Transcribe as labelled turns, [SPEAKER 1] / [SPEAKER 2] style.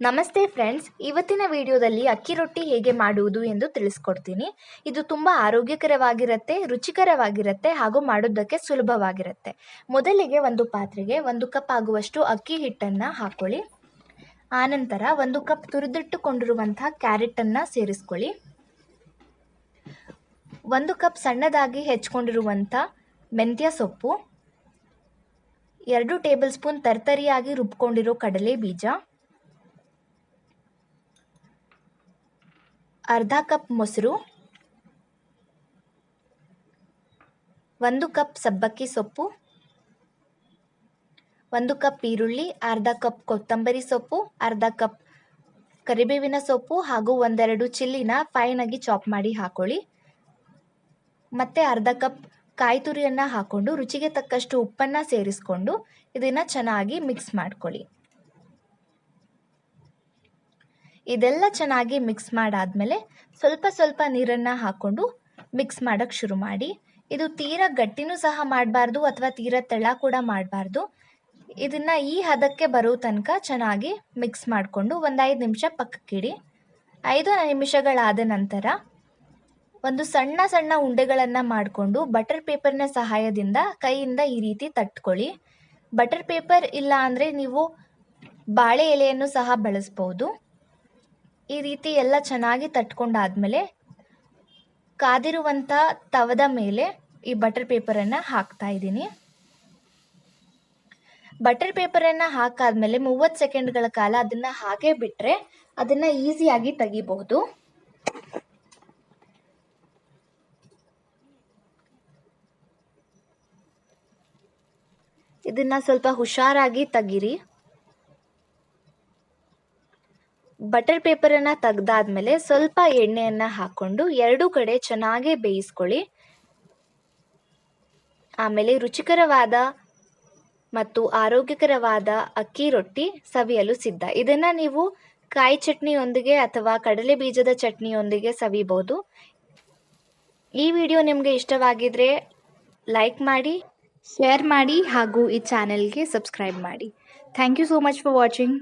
[SPEAKER 1] ನಮಸ್ತೆ ಫ್ರೆಂಡ್ಸ್, ಇವತ್ತಿನ ವಿಡಿಯೋದಲ್ಲಿ ಅಕ್ಕಿ ರೊಟ್ಟಿ ಹೇಗೆ ಮಾಡುವುದು ಎಂದು ತಿಳಿಸ್ಕೊಡ್ತೀನಿ. ಇದು ತುಂಬ ಆರೋಗ್ಯಕರವಾಗಿರುತ್ತೆ, ರುಚಿಕರವಾಗಿರುತ್ತೆ ಹಾಗೂ ಮಾಡೋದಕ್ಕೆ ಸುಲಭವಾಗಿರುತ್ತೆ. ಮೊದಲಿಗೆ ಒಂದು ಪಾತ್ರೆಗೆ 1 ಕಪ್ ಆಗುವಷ್ಟು ಅಕ್ಕಿ ಹಿಟ್ಟನ್ನು ಹಾಕೊಳ್ಳಿ. ಆನಂತರ 1 ಕಪ್ ತುರಿದಿಟ್ಟುಕೊಂಡಿರುವಂಥ ಕ್ಯಾರೆಟನ್ನು ಸೇರಿಸ್ಕೊಳ್ಳಿ. 1 ಕಪ್ ಸಣ್ಣದಾಗಿ ಹೆಚ್ಚಿಕೊಂಡಿರುವಂಥ ಮೆಂತ್ಯ ಸೊಪ್ಪು, 2 ಟೇಬಲ್ ಸ್ಪೂನ್ ತರ್ತರಿಯಾಗಿ ರುಬ್ಕೊಂಡಿರೋ ಕಡಲೆ ಬೀಜ, ಅರ್ಧ ಕಪ್ ಮೊಸರು, 1 ಕಪ್ ಸಬ್ಬಕ್ಕಿ ಸೊಪ್ಪು, 1 ಕಪ್ ಈರುಳ್ಳಿ, ಅರ್ಧ ಕಪ್ ಕೊತ್ತಂಬರಿ ಸೊಪ್ಪು, ಅರ್ಧ ಕಪ್ ಕರಿಬೇವಿನ ಸೊಪ್ಪು ಹಾಗೂ ಒಂದೆರಡು ಚಿಲ್ಲಿನ ಫೈನಾಗಿ ಚಾಪ್ ಮಾಡಿ ಹಾಕೊಳ್ಳಿ. ಮತ್ತು ಅರ್ಧ ಕಪ್ ಕಾಯಿ ತುರಿಯನ್ನು ಹಾಕ್ಕೊಂಡು ರುಚಿಗೆ ತಕ್ಕಷ್ಟು ಉಪ್ಪನ್ನು ಸೇರಿಸ್ಕೊಂಡು ಇದನ್ನು ಚೆನ್ನಾಗಿ ಮಿಕ್ಸ್ ಮಾಡ್ಕೊಳ್ಳಿ. ಇದೆಲ್ಲ ಚೆನ್ನಾಗಿ ಮಿಕ್ಸ್ ಮಾಡಾದಮೇಲೆ ಸ್ವಲ್ಪ ನೀರನ್ನು ಹಾಕ್ಕೊಂಡು ಮಿಕ್ಸ್ ಮಾಡೋಕ್ಕೆ ಶುರು ಮಾಡಿ. ಇದು ತೀರಾ ಗಟ್ಟಿನೂ ಸಹ ಮಾಡಬಾರ್ದು ಅಥವಾ ತೀರಾ ತೆಳ ಕೂಡ ಮಾಡಬಾರ್ದು. ಇದನ್ನು ಈ ಹದಕ್ಕೆ ಬರೋ ತನಕ ಚೆನ್ನಾಗಿ ಮಿಕ್ಸ್ ಮಾಡಿಕೊಂಡು 5 ನಿಮಿಷ ಪಕ್ಕಕ್ಕಿಡಿ. 5 ನಿಮಿಷಗಳಾದ ನಂತರ ಒಂದು ಸಣ್ಣ ಉಂಡೆಗಳನ್ನು ಮಾಡಿಕೊಂಡು ಬಟರ್ ಪೇಪರ್ನ ಸಹಾಯದಿಂದ ಕೈಯಿಂದ ಈ ರೀತಿ ತಟ್ಕೊಳ್ಳಿ. ಬಟರ್ ಪೇಪರ್ ಇಲ್ಲ ಅಂದರೆ ನೀವು ಬಾಳೆ ಎಲೆಯನ್ನು ಸಹ ಬಳಸ್ಬೋದು. ಈ ರೀತಿ ಎಲ್ಲ ಚೆನ್ನಾಗಿ ತಟ್ಕೊಂಡಾದ್ಮೇಲೆ ಕಾದಿರುವಂಥ ತವದ ಮೇಲೆ ಈ ಬಟರ್ ಪೇಪರನ್ನು ಹಾಕ್ತಾ ಇದ್ದೀನಿ. ಬಟರ್ ಪೇಪರನ್ನು ಹಾಕಾದ್ಮೇಲೆ 30 ಸೆಕೆಂಡ್ಗಳ ಕಾಲ ಅದನ್ನು ಹಾಗೆ ಬಿಟ್ಟರೆ ಅದನ್ನು ಈಸಿಯಾಗಿ ತೆಗಿಬಹುದು. ಇದನ್ನು ಸ್ವಲ್ಪ ಹುಷಾರಾಗಿ ತೆಗಿರಿ. ಬಟರ್ ಪೇಪರನ್ನು ತೆಗೆದಾದ್ಮೇಲೆ ಸ್ವಲ್ಪ ಎಣ್ಣೆಯನ್ನು ಹಾಕ್ಕೊಂಡು 2 ಕಡೆ ಚೆನ್ನಾಗಿ ಬೇಯಿಸ್ಕೊಳ್ಳಿ. ಆಮೇಲೆ ರುಚಿಕರವಾದ ಮತ್ತು ಆರೋಗ್ಯಕರವಾದ ಅಕ್ಕಿ ರೊಟ್ಟಿ ಸವಿಯಲು ಸಿದ್ಧ. ಇದನ್ನು ನೀವು ಕಾಯಿ ಚಟ್ನಿಯೊಂದಿಗೆ ಅಥವಾ ಕಡಲೆ ಬೀಜದ ಚಟ್ನಿಯೊಂದಿಗೆ ಸವಿಬಹುದು. ಈ ವಿಡಿಯೋ ನಿಮಗೆ ಇಷ್ಟವಾಗಿದ್ದರೆ ಲೈಕ್ ಮಾಡಿ, ಶೇರ್ ಮಾಡಿ ಹಾಗೂ ಈ ಚಾನೆಲ್ಗೆ ಸಬ್ಸ್ಕ್ರೈಬ್ ಮಾಡಿ. Thank you so much for watching.